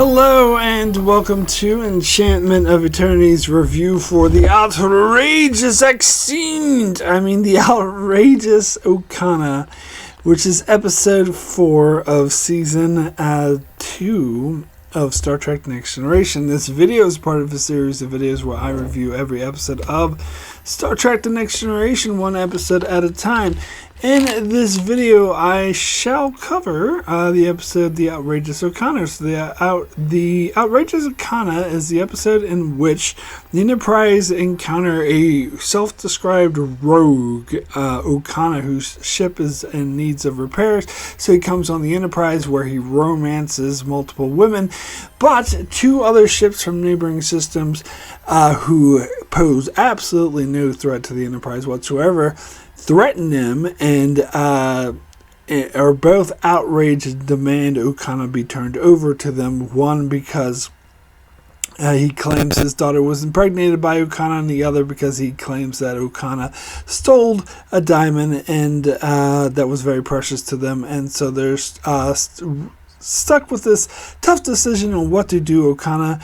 Hello and welcome to Enchantment of Eternity's review for the Outrageous Okona, which is episode 4 of season 2 of Star Trek Next Generation. This video is part of a series of videos where I review every episode of Star Trek The Next Generation, one episode at a time. In this video, I shall cover the episode The Outrageous Okona. So the Outrageous Okona is the episode in which the Enterprise encounter a self-described rogue, Okona, whose ship is in needs of repairs. So he comes on the Enterprise where he romances multiple women, but two other ships from neighboring systems who pose absolutely no threat to the Enterprise whatsoever threaten him and are both outraged and demand Okona be turned over to them. One because he claims his daughter was impregnated by Okona, and the other because he claims that Okona stole a diamond and that was very precious to them. And so they're stuck with this tough decision on what to do. Okona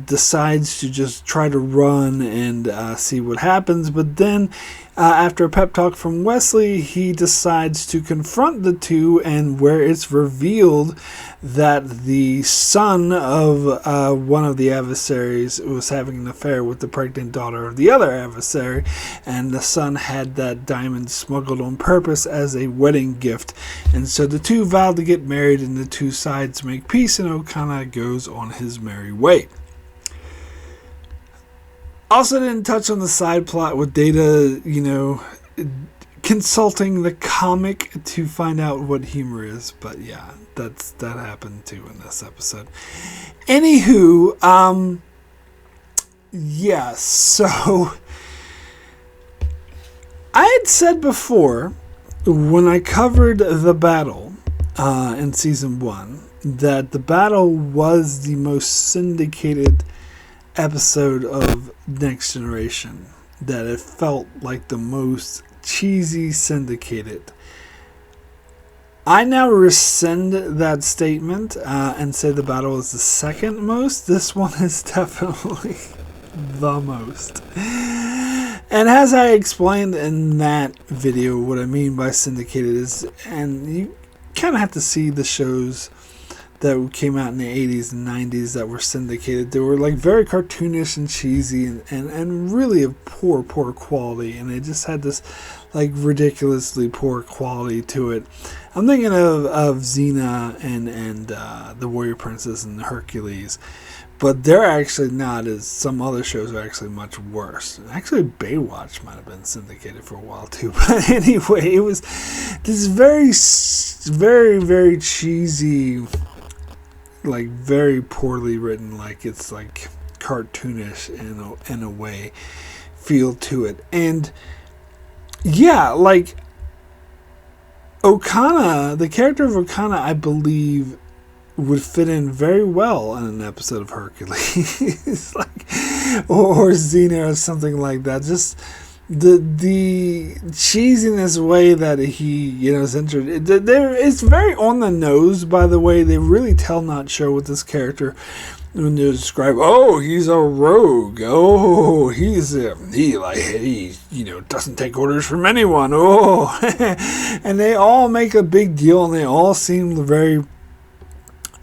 decides to just try to run and see what happens, but then after a pep talk from Wesley, he decides to confront the two, and where it's revealed that the son of one of the adversaries was having an affair with the pregnant daughter of the other adversary, and the son had that diamond smuggled on purpose as a wedding gift. And so the two vow to get married, and the two sides make peace, and Okona goes on his merry way. Also didn't touch on the side plot with Data, consulting the comic to find out what humor is. But yeah, that happened too in this episode. Anywho, so I had said before when I covered the battle in season 1 that the battle was the most syndicated episode of Next Generation, that it felt like the most cheesy Syndicated. I now rescind that statement and say the battle is the second most. This one is definitely the most. And as I explained in that video, what I mean by Syndicated is, and you kind of have to see the shows that came out in the 80s and 90s that were syndicated. They were like very cartoonish and cheesy and really of poor quality, and they just had this like ridiculously poor quality to it. I'm thinking of Xena and the Warrior Princess and Hercules, but they're actually not, as some other shows are actually much worse. Actually, Baywatch might have been syndicated for a while too. But anyway, it was this very, very cheesy, like very poorly written, like it's like cartoonish in a way feel to it. And yeah, like Okona, the character of Okona, I believe would fit in very well in an episode of Hercules, or Xena or something like that. Just the cheesiness way that he is entered. It's very on the nose, by the way. They really tell not show with this character when they describe, he's a rogue, he doesn't take orders from anyone, and they all make a big deal, and they all seem very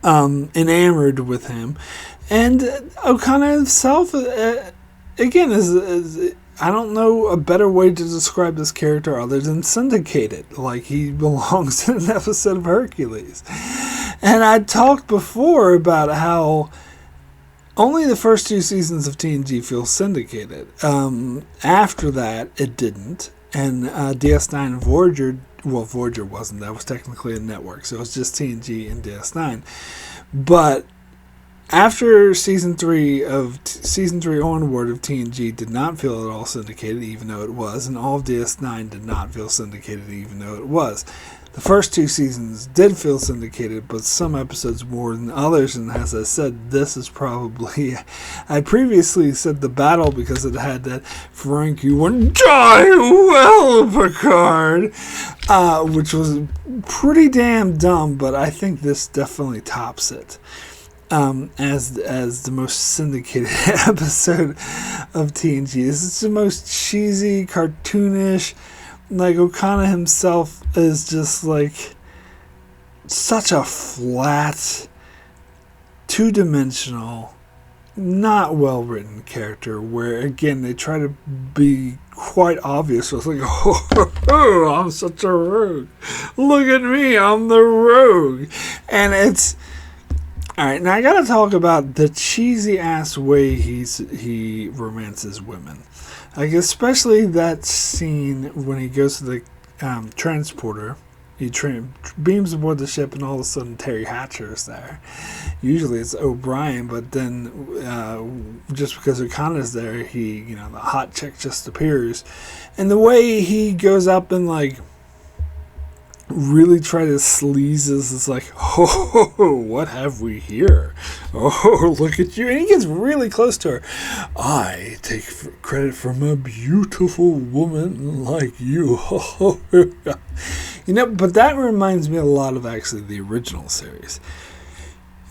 enamored with him. And Okona himself again is I don't know a better way to describe this character other than syndicated. Like, he belongs in an episode of Hercules. And I talked before about how only the first 2 seasons of TNG feel syndicated. After that, it didn't. And DS9 and Voyager, well, Voyager wasn't. That was technically a network. So it was just TNG and DS9. But after season 3 onward of TNG did not feel at all syndicated, even though it was, and all of DS9 did not feel syndicated, even though it was. The first 2 seasons did feel syndicated, but some episodes more than others. And as I said, this is probably, I previously said the battle because it had that Frank, you wouldn't die well, Picard, which was pretty damn dumb, but I think this definitely tops it. as the most syndicated episode of TNG. This is the most cheesy, cartoonish. Like, Okona himself is just like such a flat, two-dimensional, not well-written character, where again they try to be quite obvious. So it's like, oh, I'm such a rogue. Look at me, I'm the rogue. And it's alright. Now I gotta talk about the cheesy ass way he romances women. Like, especially that scene when he goes to the transporter. He beams aboard the ship, and all of a sudden Terry Hatcher is there. Usually it's O'Brien, but then just because Okona's there, the hot chick just appears. And the way he goes up and like really try to sleaze us, it's like, oh, what have we here? Oh, look at you. And he gets really close to her. I take credit from a beautiful woman like you. But that reminds me a lot of actually the original series.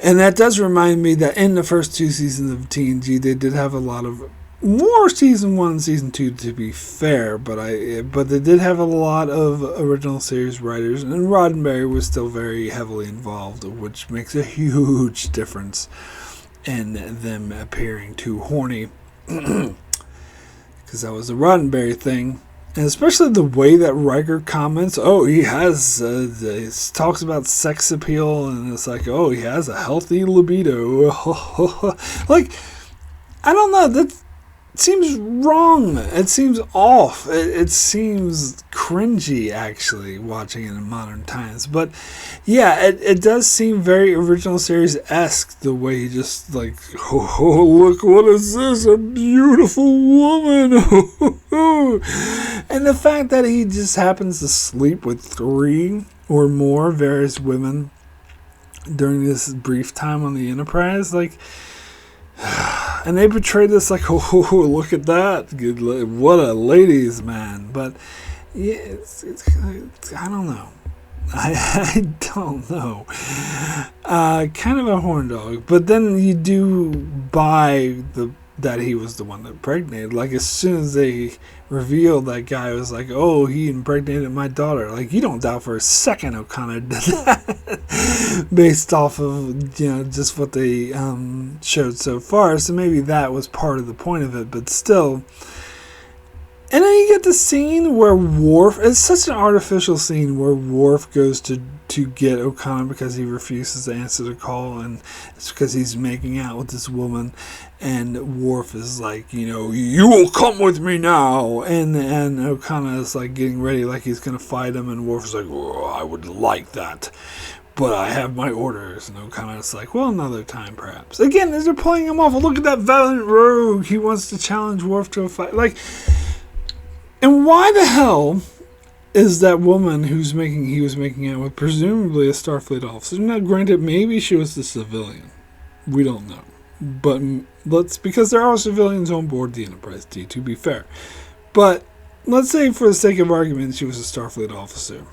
And that does remind me that in the first two seasons of TNG, they did have a lot of more season 1 and season 2, to be fair, but they did have a lot of original series writers, and Roddenberry was still very heavily involved, which makes a huge difference in them appearing too horny, because that was a Roddenberry thing. And especially the way that Riker comments, he has, talks about sex appeal, and it's like, he has a healthy libido. Like, I don't know, that seems wrong. It seems off. It seems cringy, actually, watching it in modern times. But yeah, it does seem very original series-esque, the way he just like, look, what is this? A beautiful woman. And the fact that he just happens to sleep with 3 or more various women during this brief time on the Enterprise, like, and they portray this like, look at that, what a ladies' man. But yeah, it's I don't know. I don't know. Kind of a horn dog. But then you do buy that he was the one that impregnated. Like, as soon as they revealed that guy was like, he impregnated my daughter. Like, you don't doubt for a second Okona did that based off of, just what they showed so far. So maybe that was part of the point of it, but still. And then you get the scene where Worf, it's such an artificial scene where Worf goes to get Okona because he refuses to answer the call, and it's because he's making out with this woman, and Worf is like, you will come with me now, and Okona is like getting ready like he's going to fight him, and Worf is like, I would like that, but I have my orders. And Okona is like, well, another time perhaps. Again, they're playing him off. Look at that valiant rogue. He wants to challenge Worf to a fight. Like, and why the hell is that woman he was making out with presumably a Starfleet officer? Now, granted, maybe she was a civilian. We don't know. But because there are civilians on board the Enterprise D, to be fair. But let's say, for the sake of argument, she was a Starfleet officer.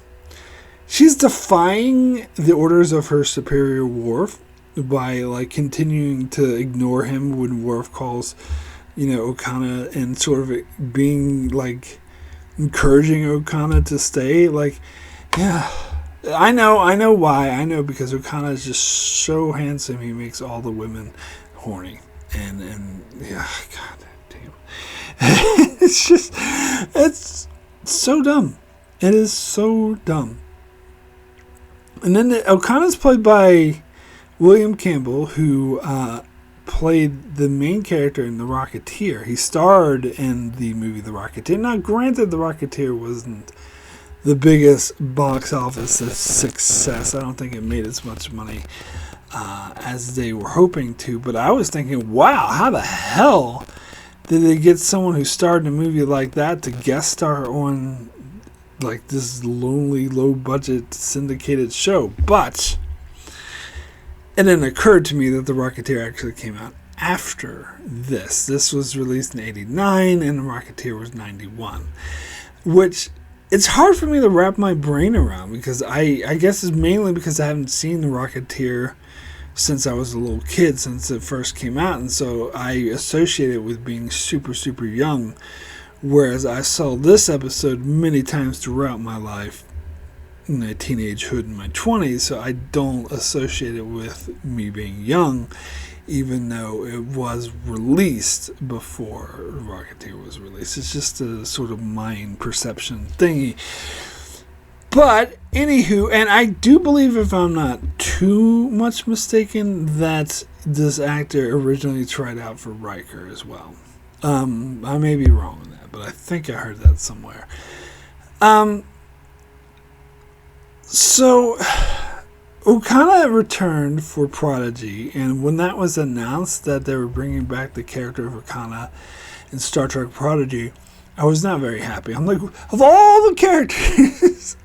She's defying the orders of her superior Worf by like continuing to ignore him when Worf calls, Okona, and sort of being like encouraging Okona to stay. Like, yeah, I know why. I know because Okona is just so handsome. He makes all the women horny, and yeah, god damn, it's so dumb. It is so dumb. And then Okona's played by William Campbell, who played the main character in The Rocketeer. He starred in the movie The Rocketeer. Now, granted, The Rocketeer wasn't the biggest box office success. I don't think it made as much money as they were hoping to. But I was thinking, wow, how the hell did they get someone who starred in a movie like that to guest star on like this lonely, low-budget syndicated show? But and then it occurred to me that The Rocketeer actually came out after this. This was released in 89, and The Rocketeer was 91. Which, it's hard for me to wrap my brain around, because I guess it's mainly because I haven't seen The Rocketeer since I was a little kid, since it first came out, and so I associate it with being super, super young, whereas I saw this episode many times throughout my life, in my teenagehood in my 20s, so I don't associate it with me being young, even though it was released before Rocketeer was released. It's just a sort of mind perception thingy. But, anywho, and I do believe, if I'm not too much mistaken, that this actor originally tried out for Riker as well. I may be wrong on that, but I think I heard that somewhere. So, Okona returned for Prodigy, and when that was announced that they were bringing back the character of Okona in Star Trek Prodigy, I was not very happy. I'm like, of all the characters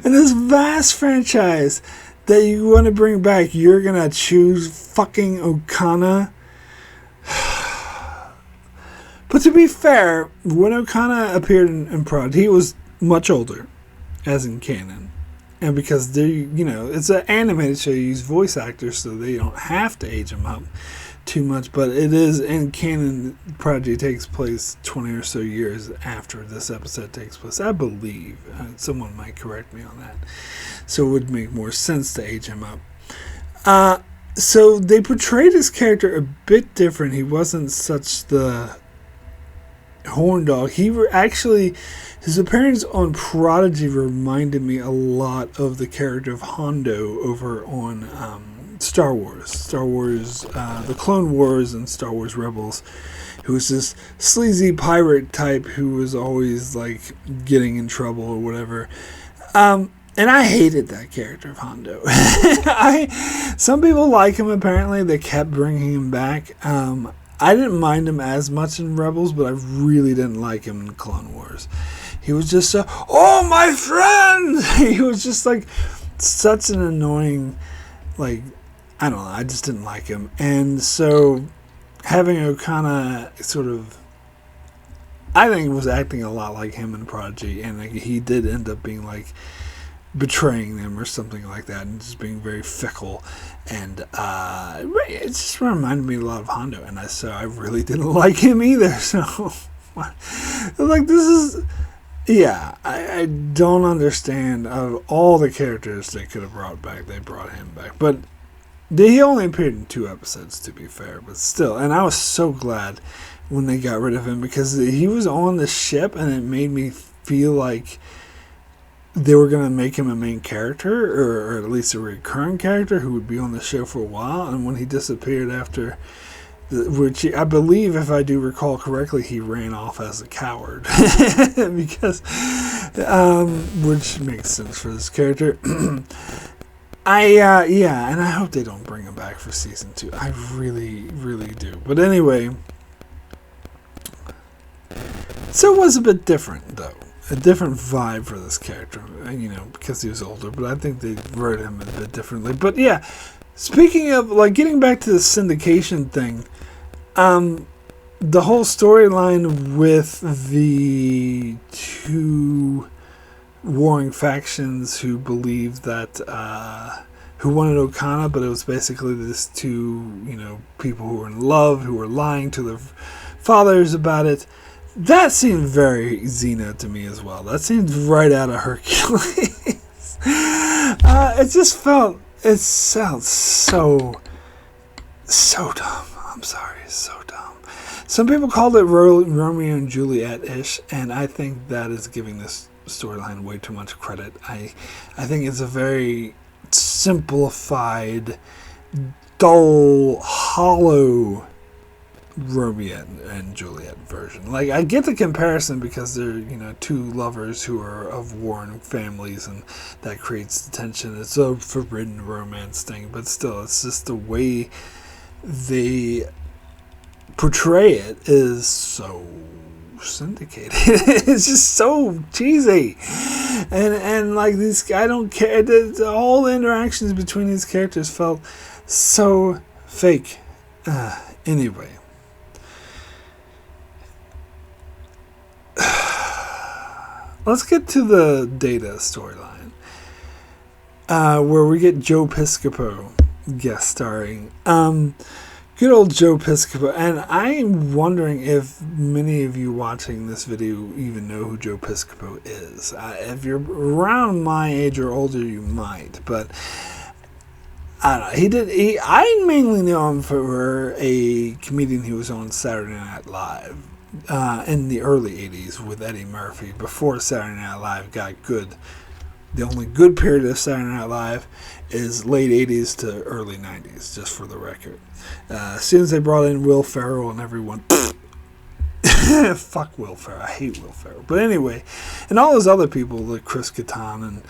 in this vast franchise that you want to bring back, you're going to choose fucking Okona? But to be fair, when Okona appeared in Prodigy, he was much older, as in canon. And because it's an animated show, you use voice actors, so they don't have to age them up too much. But it is in canon. Prodigy takes place 20 or so years after this episode takes place, I believe. Someone might correct me on that. So it would make more sense to age him up. So they portrayed his character a bit different. He wasn't such the horn dog. His appearance on Prodigy reminded me a lot of the character of Hondo over on Star Wars, the Clone Wars and Star Wars Rebels, who was this sleazy pirate type who was always like getting in trouble or whatever. And I hated that character of Hondo. Some people like him, apparently. They kept bringing him back. I didn't mind him as much in Rebels, but I really didn't like him in Clone Wars. He was just oh, my friend! He was just like such an annoying, like, I don't know, I just didn't like him. And so having Okona sort of, I think, was acting a lot like him in Prodigy, and like, he did end up being like betraying them or something like that, and just being very fickle. And it just reminded me a lot of Hondo, and so I really didn't like him either. So like, this is, yeah, I don't understand. Of all the characters they could have brought back, they brought him back. But he only appeared in 2 episodes, to be fair, but still. And I was so glad when they got rid of him, because he was on the ship, and it made me feel like they were going to make him a main character, or at least a recurring character who would be on the show for a while. And when he disappeared after, which I believe, if I do recall correctly, he ran off as a coward, because, which makes sense for this character. And I hope they don't bring him back for season 2. I really, really do. But anyway, so it was a bit different, though. A different vibe for this character, because he was older, but I think they wrote him a bit differently. But yeah, speaking of, like, getting back to the syndication thing, the whole storyline with the 2 warring factions who believed that, who wanted Okona, but it was basically this 2, people who were in love, who were lying to their fathers about it. That seemed very Xena to me as well. That seemed right out of Hercules. It sounds so dumb. I'm sorry, so dumb. Some people called it Romeo and Juliet-ish, and I think that is giving this storyline way too much credit. I think it's a very simplified, dull, hollow Romeo and Juliet version. Like, I get the comparison because they're, 2 lovers who are of warring families, and that creates tension. It's a forbidden romance thing, but still, it's just the way they portray it is so syndicated. It's just so cheesy, and like, I don't care. All the interactions between these characters felt so fake. Anyway. Let's get to the Data storyline, where we get Joe Piscopo, guest starring. Good old Joe Piscopo. And I'm wondering if many of you watching this video even know who Joe Piscopo is. If you're around my age or older, you might. But I don't know. I mainly know him for a comedian who was on Saturday Night Live in the early 80s with Eddie Murphy, before Saturday Night Live got good. The only good period of Saturday Night Live is late 80s to early 90s, just for the record. As soon as they brought in Will Ferrell and everyone... Fuck Will Ferrell. I hate Will Ferrell. But anyway, and all those other people, like Chris Kattan and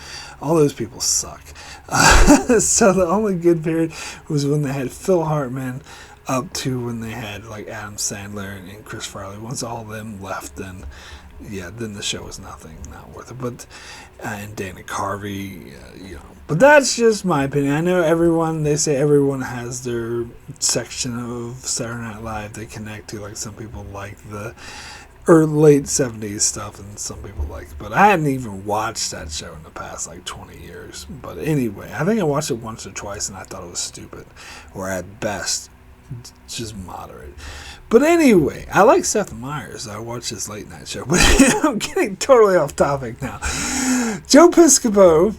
all those people suck. So the only good period was when they had Phil Hartman up to when they had like Adam Sandler and Chris Farley. Once all of them left, then the show was not worth it. But and Dana Carvey, But that's just my opinion. I know they say everyone has their section of Saturday Night Live they connect to. Like some people like the late 70s stuff and some people like it. But I hadn't even watched that show in the past like 20 years. But anyway, I think I watched it once or twice and I thought it was stupid. Or at best, just moderate. But anyway, I like Seth Meyers. I watch his late night show. But I'm getting totally off topic now. Joe Piscopo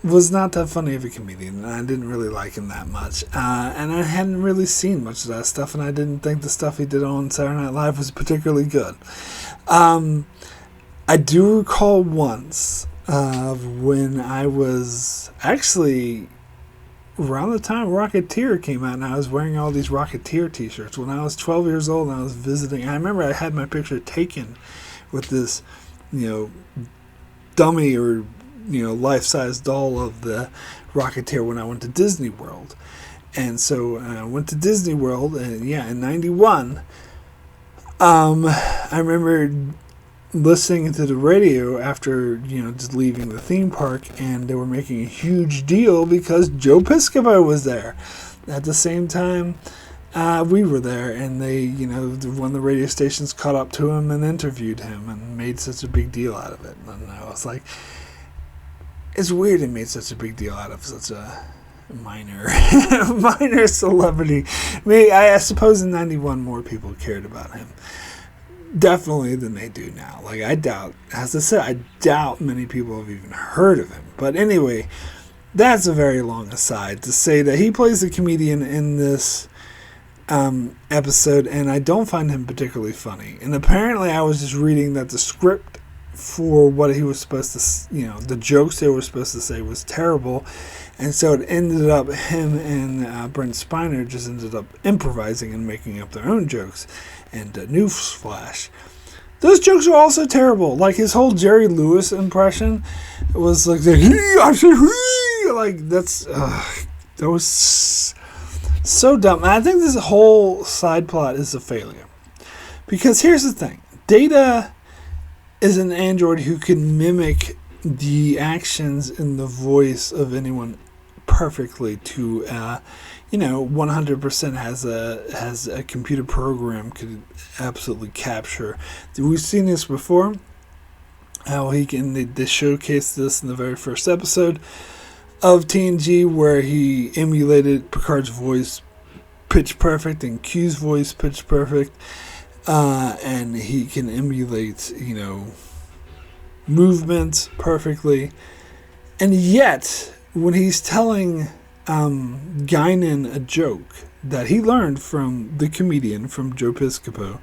was not that funny of a comedian, and I didn't really like him that much. And I hadn't really seen much of that stuff, and I didn't think the stuff he did on Saturday Night Live was particularly good. I do recall once when I was actually around the time Rocketeer came out, and I was wearing all these Rocketeer t-shirts. When I was 12 years old and I was visiting, I remember I had my picture taken with this, dummy or, life-size doll of the Rocketeer when I went to Disney World. And so I went to Disney World, and in 91, I remember listening to the radio after, just leaving the theme park, and they were making a huge deal because Joe Piscopo was there. At the same time, we were there, and they, one of the radio stations caught up to him and interviewed him and made such a big deal out of it. And I was like, it's weird they made such a big deal out of such a minor celebrity. I suppose in 91 more people cared about him. Definitely than they do now. Like, I doubt many people have even heard of him. But anyway, that's a very long aside to say that he plays a comedian in this episode, and I don't find him particularly funny. And apparently I was just reading that the script for what he was supposed to, the jokes they were supposed to say was terrible. And so it ended up, him and Brent Spiner just ended up improvising and making up their own jokes. And newsflash, those jokes are also terrible. Like his whole Jerry Lewis impression was like, that was so dumb. And I think this whole side plot is a failure. Because here's the thing. Data is an android who can mimic the actions and the voice of anyone perfectly to 100% has a computer program could absolutely capture. We've seen this before, how they showcased this in the very first episode of TNG, where he emulated Picard's voice pitch perfect and Q's voice pitch perfect, and he can emulate movements perfectly. And yet when he's telling Guinan a joke that he learned from the comedian, from Joe Piscopo,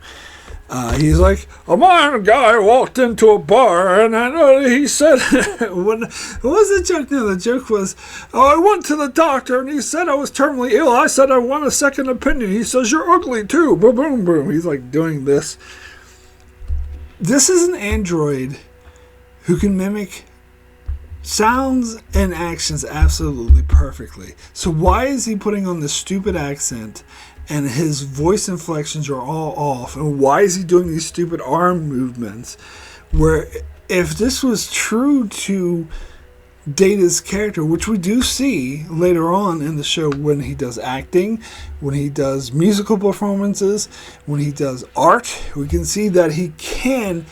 he's like, a man guy walked into a bar and he said, what was the joke? No, the joke was, I went to the doctor and he said I was terminally ill. I said I want a second opinion. He says, you're ugly too. Boom, boom, boom. He's like doing this. This is an android who can mimic sounds and actions absolutely perfectly. So why is he putting on this stupid accent and his voice inflections are all off? And why is he doing these stupid arm movements? Where if this was true to Data's character, which we do see later on in the show when he does acting, when he does musical performances, when he does art, we can see that he can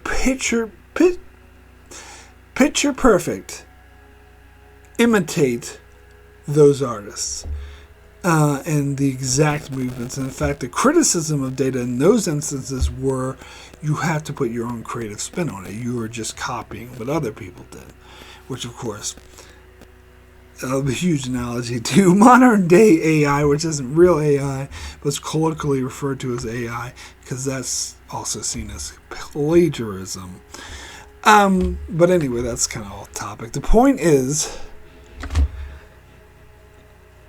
picture perfect imitate those artists and the exact movements. And in fact, the criticism of Data in those instances were you have to put your own creative spin on it. You were just copying what other people did, which of course, a huge analogy to modern day AI, which isn't real AI, but is colloquially referred to as AI, because that's also seen as plagiarism. But anyway, that's kind of off topic. The point is,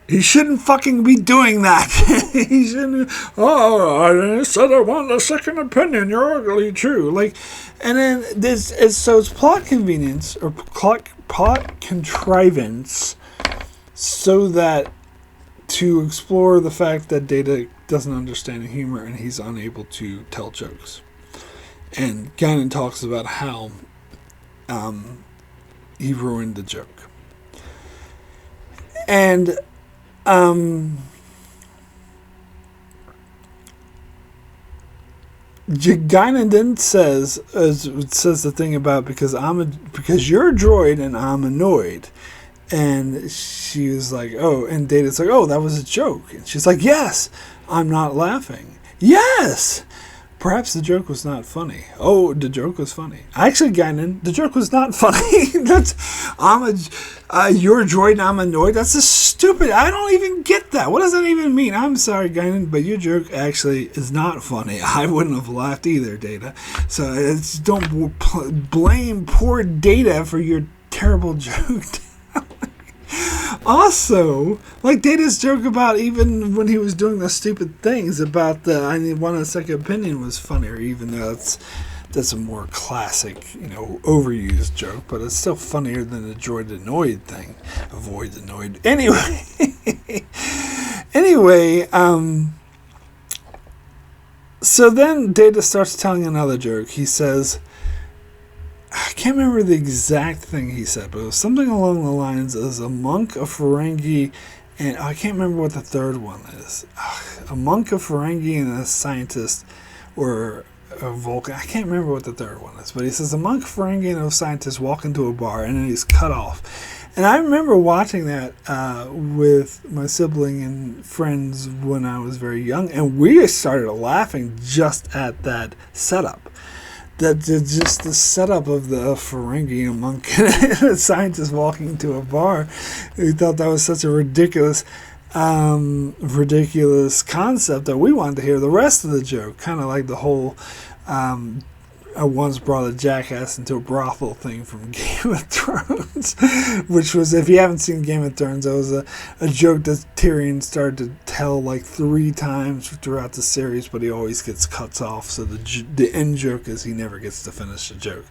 he shouldn't fucking be doing that. He shouldn't. I said I want a second opinion. You're ugly too. Like, and then so it's plot convenience or plot contrivance, so that to explore the fact that Data doesn't understand humor and he's unable to tell jokes. And Guinan talks about how he ruined the joke. And Guinan then says the thing about because you're a droid and I'm annoyed. And she was like, oh, and Data's like, oh, that was a joke. And she's like, yes, I'm not laughing. Yes! Perhaps the joke was not funny. Oh, the joke was funny. Actually, Guinan, the joke was not funny. You're a droid and I'm annoyed. That's a stupid. I don't even get that. What does that even mean? I'm sorry, Guinan, but your joke actually is not funny. I wouldn't have laughed either, Data. So don't blame poor Data for your terrible joke. Also, like Data's joke about even when he was doing the stupid things about I want a second opinion was funnier, even though that's a more classic, overused joke, but it's still funnier than the droid annoyed thing. Avoid annoyed. Anyway, so then Data starts telling another joke. He says, I can't remember the exact thing he said, but it was something along the lines of a monk, a Ferengi, and I can't remember what the third one is. A monk, a Ferengi, and a scientist, or a Vulcan. I can't remember what the third one is, but he says a monk, Ferengi, and a scientist walk into a bar, and then he's cut off. And I remember watching that with my sibling and friends when I was very young, and we started laughing just at that setup. Just the setup of the Ferengi, a monk, and a scientist walking into a bar. We thought that was such a ridiculous concept that we wanted to hear the rest of the joke. Kind of like the whole I once brought a jackass into a brothel thing from Game of Thrones, which was, if you haven't seen Game of Thrones, that was a joke that Tyrion started to tell like 3 times throughout the series, but he always gets cuts off, so the end joke is he never gets to finish the joke.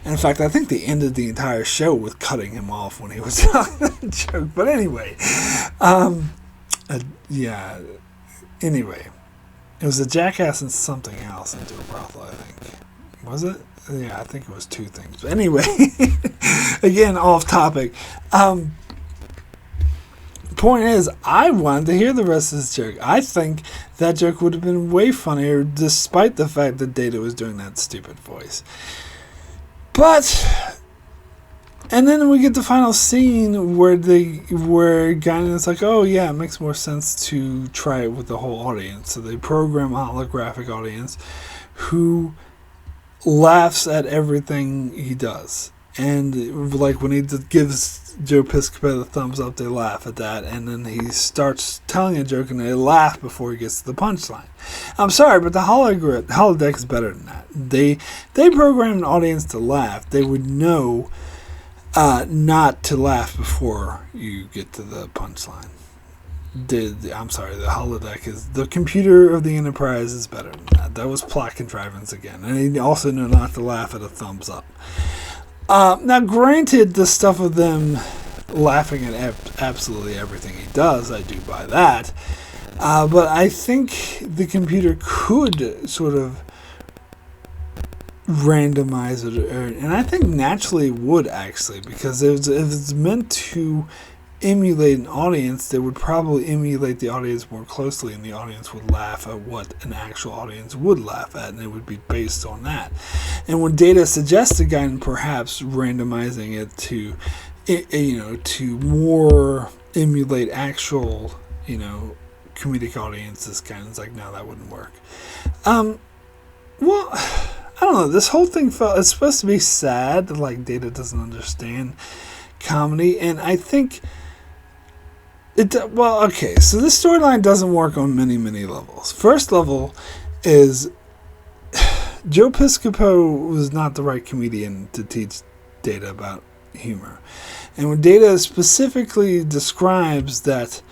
And in fact, I think they ended the entire show with cutting him off when he was telling that joke. But anyway, it was a jackass and something else into a brothel, I think. Was it? Yeah, I think it was 2 things. But anyway, again, off topic. Point is, I wanted to hear the rest of this joke. I think that joke would have been way funnier, despite the fact that Data was doing that stupid voice. But, and then we get the final scene where Guinan is like, oh yeah, it makes more sense to try it with the whole audience. So they program a holographic audience who laughs at everything he does. And like when he gives Joe Piscopo the thumbs up, they laugh at that. And then he starts telling a joke and they laugh before he gets to the punchline. I'm sorry, but the holodeck is better than that. They program an audience to laugh. They would know not to laugh before you get to the punchline. I'm sorry, the holodeck is the computer of the Enterprise is better than that. That was plot contrivance again. And he also knew not to laugh at a thumbs up. Now, granted, the stuff of them laughing at absolutely everything he does, I do buy that. But I think the computer could sort of randomize it, and I think naturally would, actually, because if it's meant to emulate an audience, they would probably emulate the audience more closely, and the audience would laugh at what an actual audience would laugh at, and it would be based on that. And when Data suggests again perhaps randomizing it to more emulate actual, comedic audiences. Kind of, it's like, no, that wouldn't work. Well, I don't know. This whole thing it's supposed to be sad, like Data doesn't understand comedy, and I think okay, so this storyline doesn't work on many, many levels. First level is Joe Piscopo was not the right comedian to teach Data about humor. And when Data specifically describes that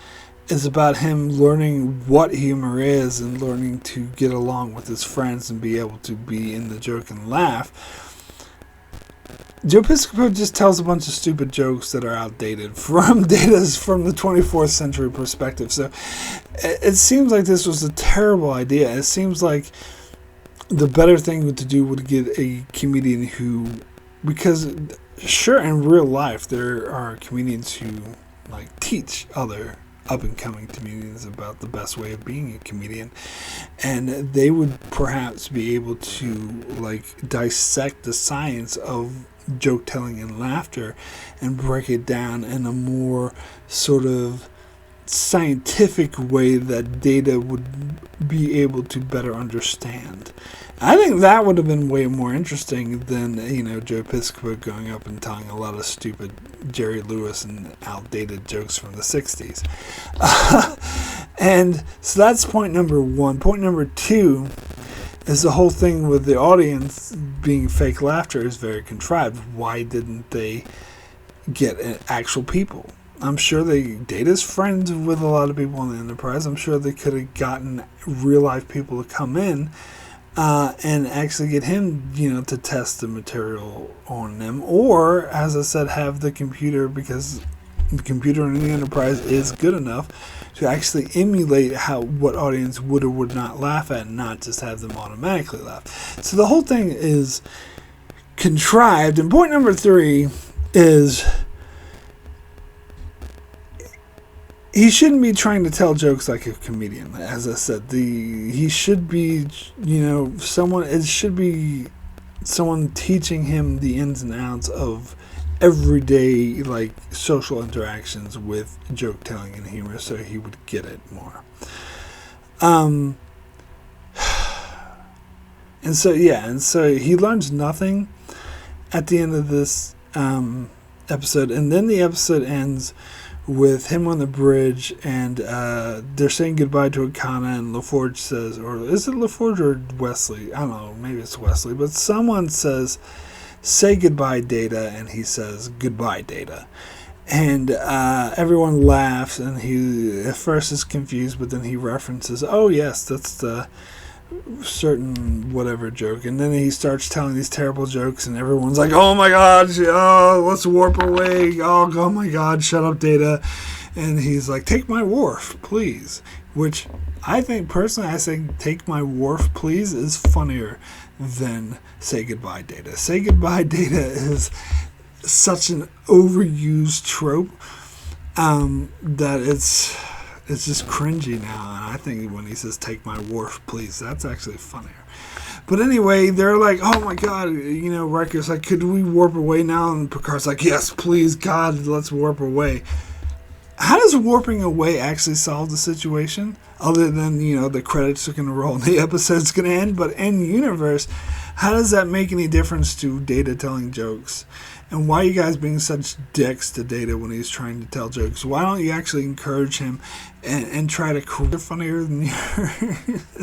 it's about him learning what humor is and learning to get along with his friends and be able to be in the joke and laugh, Joe Piscopo just tells a bunch of stupid jokes that are outdated from the 24th century perspective. So it seems like this was a terrible idea. It seems like the better thing to do would get a comedian who, because sure, in real life there are comedians who like teach other up-and-coming comedians about the best way of being a comedian, and they would perhaps be able to like dissect the science of joke telling and laughter and break it down in a more sort of scientific way that Data would be able to better understand. I think that would have been way more interesting than, Joe Piscopo going up and telling a lot of stupid Jerry Lewis and outdated jokes from the 60s. And so that's point number one. Point number two is the whole thing with the audience being fake laughter is very contrived. Why didn't they get actual people? I'm sure Data's friends with a lot of people in the Enterprise. I'm sure they could have gotten real life people to come in and actually get him, to test the material on them. Or, as I said, have the computer, because the computer in the Enterprise is good enough to actually emulate what audience would or would not laugh at, and not just have them automatically laugh. So the whole thing is contrived. And point number three is he shouldn't be trying to tell jokes like a comedian. As I said, he should be, it should be someone teaching him the ins and outs of everyday, like, social interactions with joke telling and humor, so he would get it more. And so he learns nothing at the end of this episode, and then the episode ends with him on the bridge, and they're saying goodbye to Okona, and LaForge says, or is it LaForge or Wesley? I don't know, maybe it's Wesley, but someone says, say goodbye, Data, and he says, goodbye, Data. And everyone laughs, and he at first is confused, but then he references, oh yes, that's the certain whatever joke, and then he starts telling these terrible jokes, and everyone's like, oh my god, let's warp away, oh my god, shut up, Data. And he's like, take my wharf, please, which I think personally, I think take my wharf, please is funnier than say goodbye, Data. Say goodbye, Data is such an overused trope that it's just cringy now, and I think when he says, take my wharf, please, that's actually funnier. But anyway, they're like, oh my god, Riker's like, could we warp away now? And Picard's like, yes, please, God, let's warp away. How does warping away actually solve the situation? Other than, the credits are going to roll and the episode's going to end, but in universe, how does that make any difference to Data telling jokes? And why are you guys being such dicks to Data when he's trying to tell jokes? Why don't you actually encourage him and try to create funnier than you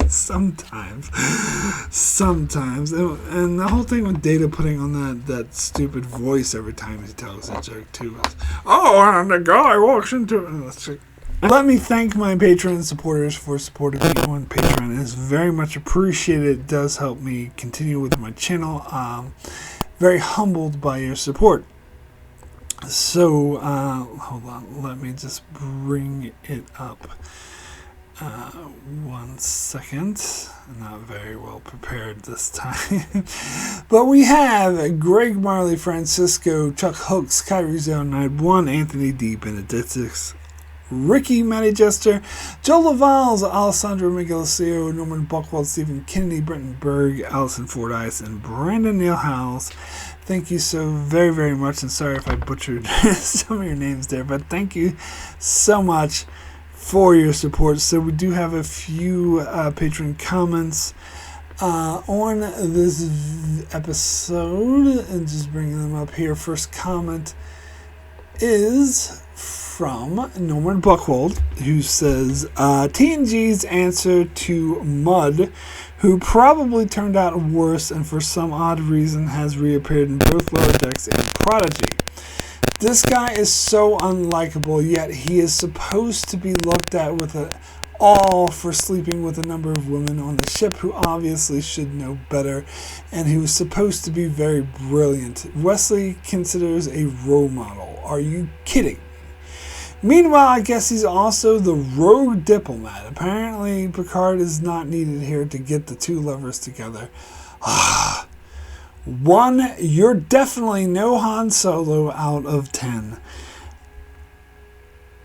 sometimes. And the whole thing with Data putting on that stupid voice every time he tells a joke too is, oh, and the guy walks into it. Let me thank my Patreon supporters for supporting me on Patreon. It is very much appreciated. It does help me continue with my channel. Very humbled by your support. So, hold on. Let me just bring it up. 1 second. I'm not very well prepared this time. But we have Greg Marley, Francisco, Chuck Hooks, Kyrie Zone 91, Anthony D. Benedictus, Ricky, Matty Jester, Joe Lavals, Alessandro Miguelcio, Norman Buckwald, Stephen Kennedy, Brenton Berg, Allison Fordyce, and Brandon Neal Howells. Thank you so very, very much, and sorry if I butchered some of your names there, but thank you so much for your support. So we do have a few patron comments on this episode, and just bringing them up here. First comment is from Norman Buchwald, who says, TNG's answer to Mud, who probably turned out worse and for some odd reason has reappeared in both Lower Decks and Prodigy. This guy is so unlikable, yet he is supposed to be looked at with awe for sleeping with a number of women on the ship who obviously should know better, and who is supposed to be very brilliant. Wesley considers a role model. Are you kidding? Meanwhile, I guess he's also the rogue diplomat. Apparently, Picard is not needed here to get the two lovers together. One, you're definitely no Han Solo out of 10.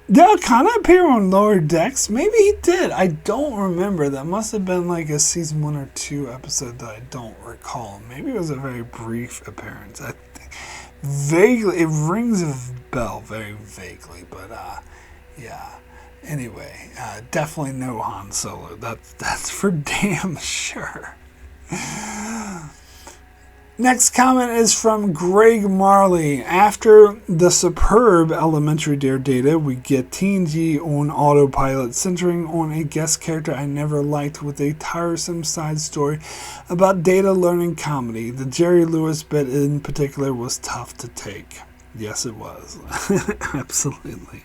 Did Okona appear on Lower Decks? Maybe he did. I don't remember. That must have been like a season 1 or 2 episode that I don't recall. Maybe it was a very brief appearance. I think vaguely, it rings a bell very vaguely, but yeah. Anyway, definitely no Han Solo. That's for damn sure. Next comment is from Greg Marley. After the superb elementary dare data, we get TNG on autopilot, centering on a guest character I never liked with a tiresome side story about data learning comedy. The Jerry Lewis bit in particular was tough to take. Yes, it was. Absolutely.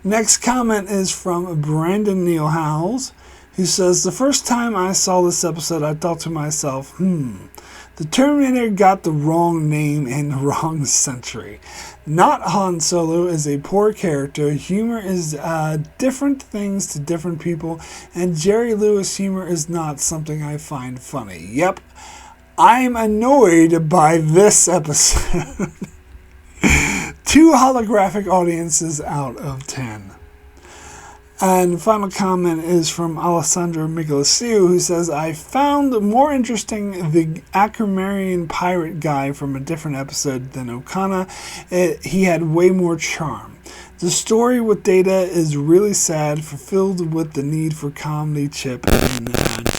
Next comment is from Brandon Neal Howells, who says, the first time I saw this episode, I thought to myself, the Terminator got the wrong name and the wrong century. Not Han Solo is a poor character. Humor is different things to different people, and Jerry Lewis humor is not something I find funny. Yep, I'm annoyed by this episode. 2 holographic audiences out of 10. And final comment is from Alessandro Miglasio, who says, I found more interesting the Akermarian pirate guy from a different episode than Okona. He had way more charm. The story with Data is really sad, fulfilled with the need for comedy chip in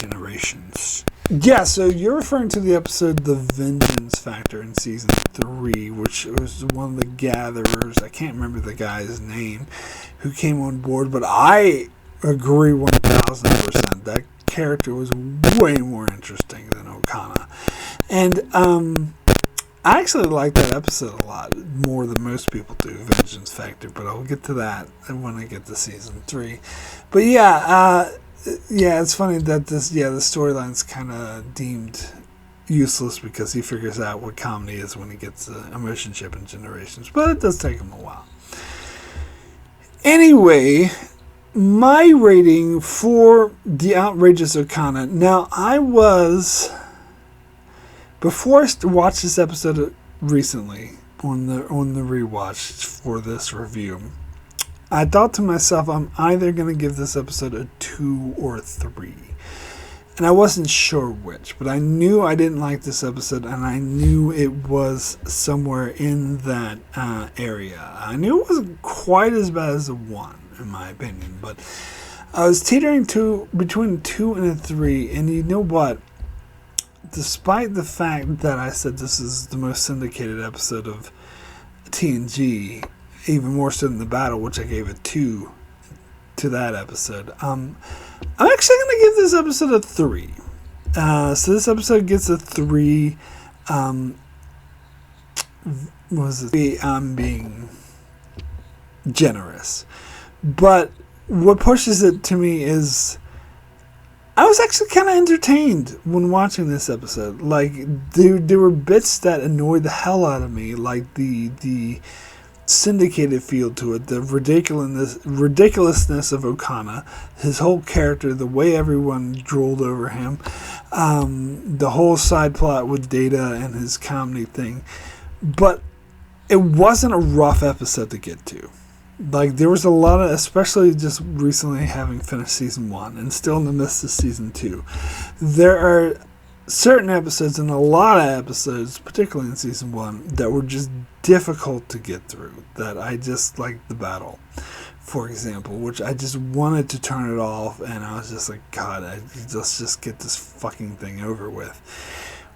Generations. Yeah, so you're referring to the episode The Vengeance Factor in Season 3, which was one of the gatherers, I can't remember the guy's name, who came on board, but I agree 1,000%. That character was way more interesting than Okona. And I actually like that episode a lot, more than most people do, Vengeance Factor, but I'll get to that when I get to Season 3. But yeah, it's funny that the storyline's kind of deemed useless because he figures out what comedy is when he gets the emotion chip in Generations, but it does take him a while. Anyway, my rating for the Outrageous Okona. Now, before I watched this episode recently on the rewatch for this review, I thought to myself, I'm either going to give this episode a 2 or a 3. And I wasn't sure which, but I knew I didn't like this episode, and I knew it was somewhere in that area. I knew it wasn't quite as bad as a 1, in my opinion, but I was teetering between a 2 and a 3, and you know what? Despite the fact that I said this is the most syndicated episode of TNG, even more so than The Battle, which I gave a 2 to that episode, I'm actually going to give this episode a 3. So this episode gets a 3. I'm being generous. But what pushes it to me is I was actually kind of entertained when watching this episode. Like, there were bits that annoyed the hell out of me, like the syndicated feel to it, the ridiculousness of Okona, his whole character, the way everyone drooled over him, the whole side plot with Data and his comedy thing. But it wasn't a rough episode to get to. Like, there was a lot of, especially just recently having finished season 1 and still in the midst of season 2, there are certain episodes and a lot of episodes, particularly in season 1, that were just difficult to get through. That I just like the battle, for example, which I just wanted to turn it off, and I was just like, God, let's just get this fucking thing over with.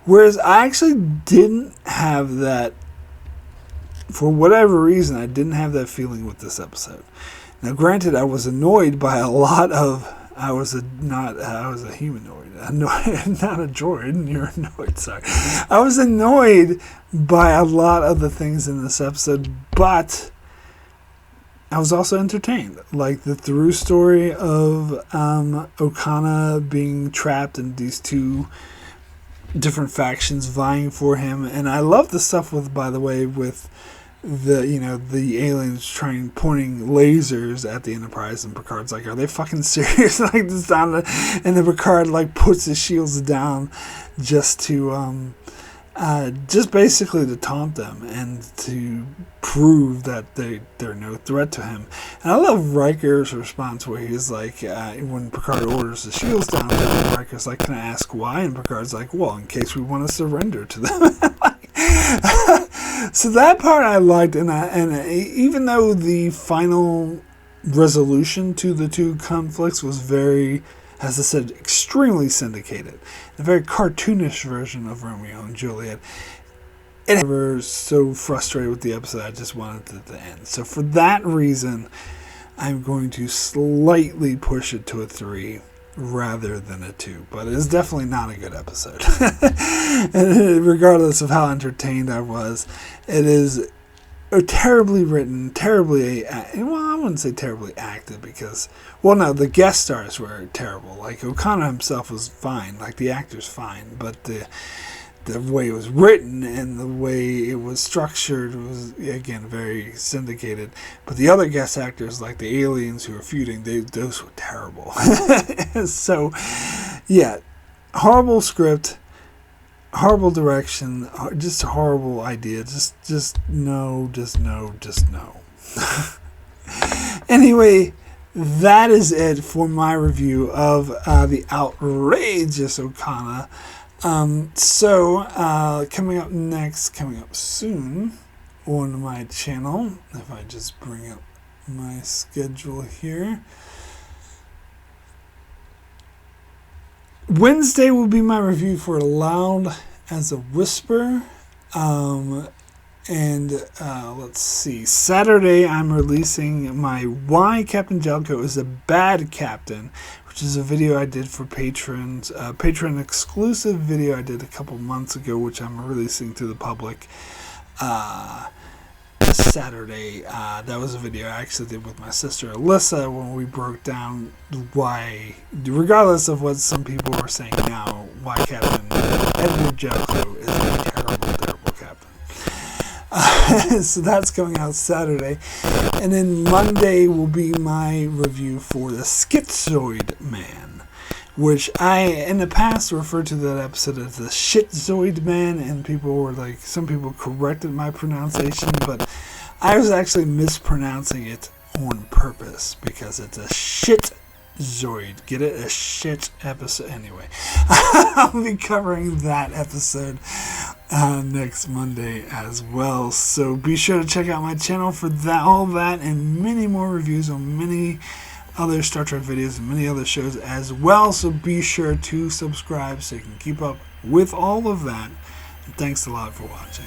Whereas I actually didn't have that, for whatever reason, I didn't have that feeling with this episode. Now, granted, I was annoyed by a lot of. I was a humanoid, not a droid. You're annoyed. Sorry, I was annoyed by a lot of the things in this episode, but I was also entertained. Like the through story of Okona being trapped in these two different factions vying for him, and I love the stuff with, by the way, with the aliens pointing lasers at the Enterprise, and Picard's like, are they fucking serious? Like this down, and then Picard like puts his shields down just to just basically to taunt them and to prove that they're no threat to him. And I love Riker's response where he's like, when Picard orders the shields down, Riker's like, can I ask why? And Picard's like, well, in case we want to surrender to them. So that part I liked, and even though the final resolution to the two conflicts was very, as I said, extremely syndicated, a very cartoonish version of Romeo and Juliet, I was so frustrated with the episode, I just wanted it to end. So for that reason, I'm going to slightly push it to a 3 rather than a 2, but it's definitely not a good episode. And regardless of how entertained I was, it is terribly written, terribly, well, I wouldn't say terribly acted because, well, no, the guest stars were terrible. Like Okona himself was fine, like the actor's fine, but the way it was written and the way it was structured was, again, very syndicated. But the other guest actors, like the aliens who were feuding, those were terrible. So, yeah, horrible script, horrible direction, just a horrible idea. Just no. Anyway, that is it for my review of the Outrageous Okona. Coming up soon on my channel, if I just bring up my schedule here, Wednesday will be my review for Loud as a Whisper, let's see, Saturday I'm releasing my Why Captain Jellicoe is a Bad Captain, which is a video I did for patrons, a patron exclusive video I did a couple months ago, which I'm releasing to the public Saturday. That was a video I actually did with my sister Alyssa when we broke down why, regardless of what some people are saying now, why Captain Edward Jellicoe is a terrible captain. So that's coming out Saturday. And then Monday will be my review for the Schizoid Man, which I, in the past, referred to that episode as the Shitzoid Man, and people were like, some people corrected my pronunciation, but I was actually mispronouncing it on purpose because it's a Shitzoid. Get it? A shit episode. Anyway, I'll be covering that episode next Monday as well. So be sure to check out my channel for that, all that, and many more reviews on many other Star Trek videos and many other shows as well. So be sure to subscribe so you can keep up with all of that. And thanks a lot for watching.